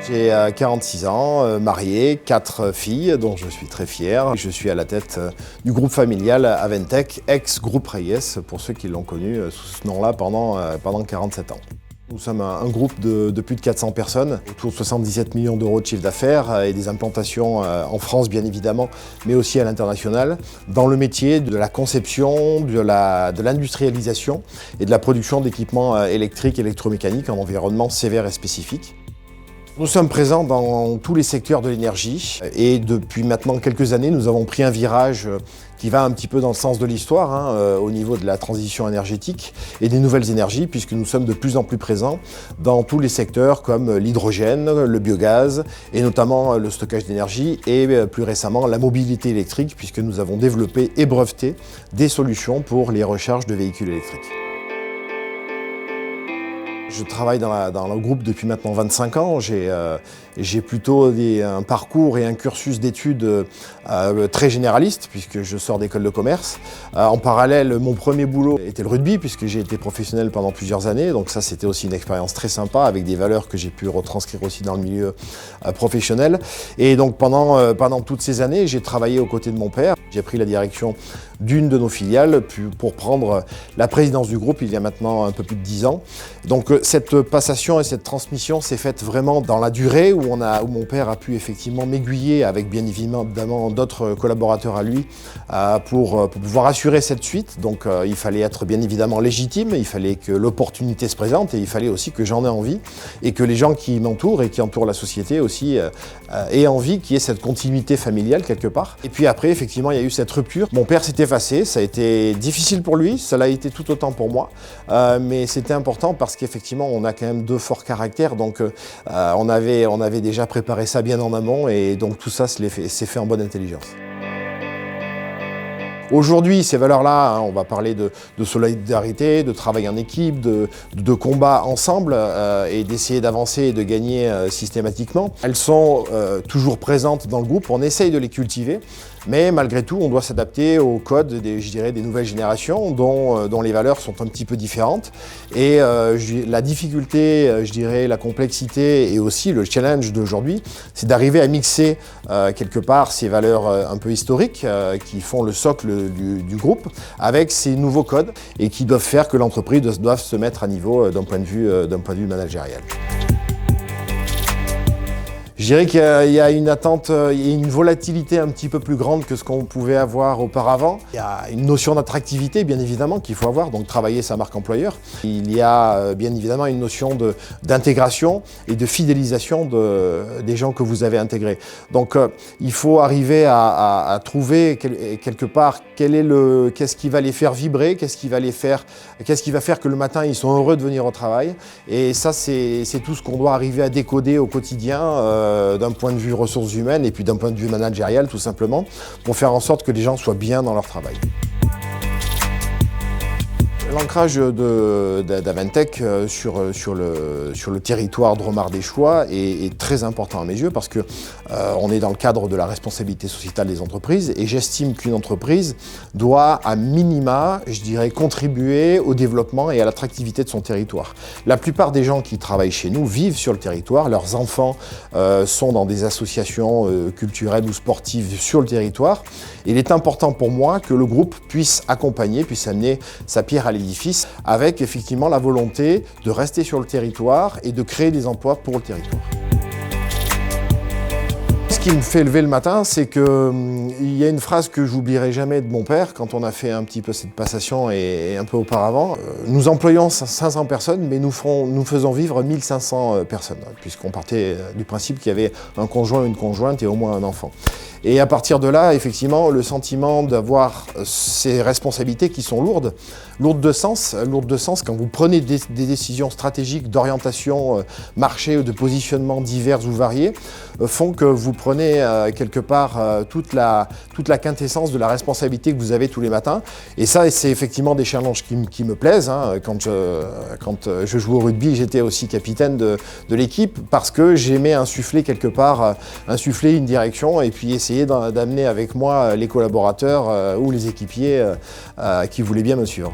J'ai 46 ans, marié, 4 filles dont je suis très fier. Je suis à la tête du groupe familial Aventec, ex-groupe Reyes, pour ceux qui l'ont connu sous ce nom-là pendant 47 ans. Nous sommes un groupe de plus de 400 personnes, autour de 77 millions d'euros de chiffre d'affaires et des implantations en France bien évidemment, mais aussi à l'international, dans le métier de la conception, de l'industrialisation et de la production d'équipements électriques et électromécaniques en environnement sévère et spécifique. Nous sommes présents dans tous les secteurs de l'énergie et depuis maintenant quelques années, nous avons pris un virage qui va un petit peu dans le sens de l'histoire au niveau de la transition énergétique et des nouvelles énergies, puisque nous sommes de plus en plus présents dans tous les secteurs comme l'hydrogène, le biogaz et notamment le stockage d'énergie et plus récemment la mobilité électrique, puisque nous avons développé et breveté des solutions pour les recharges de véhicules électriques. Je travaille dans le groupe depuis maintenant 25 ans. J'ai plutôt un parcours et un cursus d'études très généraliste puisque je sors d'école de commerce. En parallèle, mon premier boulot était le rugby puisque j'ai été professionnel pendant plusieurs années. Donc ça, c'était aussi une expérience très sympa avec des valeurs que j'ai pu retranscrire aussi dans le milieu professionnel. Et donc pendant toutes ces années, j'ai travaillé aux côtés de mon père. J'ai pris la direction d'une de nos filiales pour prendre la présidence du groupe il y a maintenant un peu plus de 10 ans. Donc cette passation et cette transmission s'est faite vraiment dans la durée où mon père a pu effectivement m'aiguiller avec bien évidemment d'autres collaborateurs à lui pour pouvoir assurer cette suite. Donc il fallait être bien évidemment légitime, il fallait que l'opportunité se présente et il fallait aussi que j'en ai envie et que les gens qui m'entourent et qui entourent la société aussi aient envie qu'il y ait cette continuité familiale quelque part. Et puis après effectivement il y a eu cette rupture. Mon père s'est effacé, ça a été difficile pour lui, ça l'a été tout autant pour moi, mais c'était important parce qu'effectivement on a quand même deux forts caractères, donc on avait déjà préparé ça bien en amont et donc tout ça s'est fait en bonne intelligence. Aujourd'hui, ces valeurs-là, on va parler de solidarité, de travail en équipe, de combat ensemble et d'essayer d'avancer et de gagner systématiquement. Elles sont toujours présentes dans le groupe, on essaye de les cultiver, mais malgré tout, on doit s'adapter aux codes des nouvelles générations dont les valeurs sont un petit peu différentes. Et la difficulté, la complexité et aussi le challenge d'aujourd'hui, c'est d'arriver à mixer quelque part ces valeurs un peu historiques qui font le socle du groupe avec ces nouveaux codes et qui doivent faire que l'entreprise doit se mettre à niveau d'un point de vue managérial. Je dirais qu'il y a une attente, il y a une volatilité un petit peu plus grande que ce qu'on pouvait avoir auparavant. Il y a une notion d'attractivité, bien évidemment, qu'il faut avoir, donc travailler sa marque employeur. Il y a bien évidemment une notion d'intégration et de fidélisation des gens que vous avez intégrés. Donc il faut arriver à trouver quelque part qu'est-ce qui va les faire vibrer, qu'est-ce qui va faire que le matin ils sont heureux de venir au travail. Et ça, c'est tout ce qu'on doit arriver à décoder au quotidien. D'un point de vue ressources humaines et puis d'un point de vue managérial tout simplement, pour faire en sorte que les gens soient bien dans leur travail. L'ancrage d'Aventec sur le territoire dromardéchois est très important à mes yeux parce que on est dans le cadre de la responsabilité sociétale des entreprises et j'estime qu'une entreprise doit à minima, contribuer au développement et à l'attractivité de son territoire. La plupart des gens qui travaillent chez nous vivent sur le territoire, leurs enfants sont dans des associations culturelles ou sportives sur le territoire. Il est important pour moi que le groupe puisse accompagner, puisse amener sa pierre à l'édifice avec effectivement la volonté de rester sur le territoire et de créer des emplois pour le territoire. Ce qui me fait lever le matin, c'est qu'il y a une phrase que j'oublierai jamais de mon père quand on a fait un petit peu cette passation et un peu auparavant. Nous employons 500 personnes, mais nous faisons vivre 1500 personnes, puisqu'on partait du principe qu'il y avait un conjoint, une conjointe et au moins un enfant. Et à partir de là, effectivement, le sentiment d'avoir ces responsabilités qui sont lourdes de sens quand vous prenez des décisions stratégiques d'orientation marché ou de positionnement divers ou variés, font que vous prenez quelque part toute la quintessence de la responsabilité que vous avez tous les matins. Et ça, c'est effectivement des challenges qui me plaisent. Quand je jouais au rugby, j'étais aussi capitaine de l'équipe parce que j'aimais insuffler quelque part, une direction et puis essayer d'amener avec moi les collaborateurs ou les équipiers qui voulaient bien me suivre.